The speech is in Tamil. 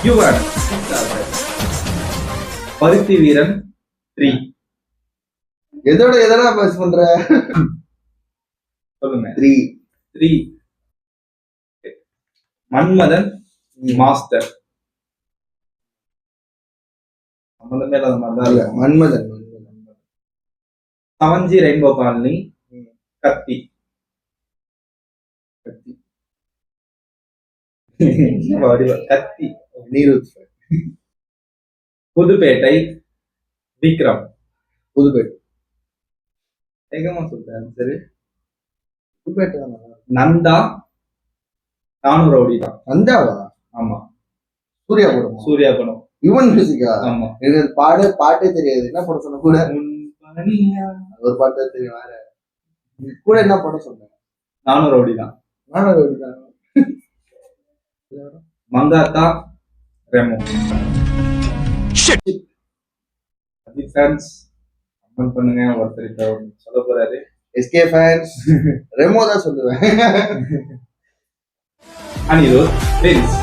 யுவன். பருத்தி வீரன் 3. எதோட பாஸ் பண்ற? சொல்லுங்க. 3. மன்மதன் மாஸ்டர். சம்பந்தமே இல்லாத மாதிரி தான். மன்மதன். சவஞ்சி ரெயின்போ காலனி. கத்தி. கத்தி. நீருத். புதுப்பேட்டை விக்ரம். புதுப்பேட்டை. வேகமா சொல்றேன். சரி, புதுப்பேட்டை. நந்தா. நானும் ரவுடி தான். நந்தாவா? ஆமா. சூர்யா படம். யுவன் மியூசிக்கா? ஆமா. எனக்கு பாட்டே தெரியாது. என்ன படம் சொன்ன கூட? ஒரு பாட்டு தெரியும். வேற கூட என்ன படம் சொன்னேன்? நானும் ரவுடி தான். மங்காத்தா ரெமோ. ஃபேன்ஸ் கமெண்ட் பண்ணுங்க. ஒருத்தர் இப்ப சொல்ல போறாரு. எஸ்கே ஃபேன்ஸ் ரெமோ தான் சொல்லுவேன். அனிருத் பிரின்ஸ்.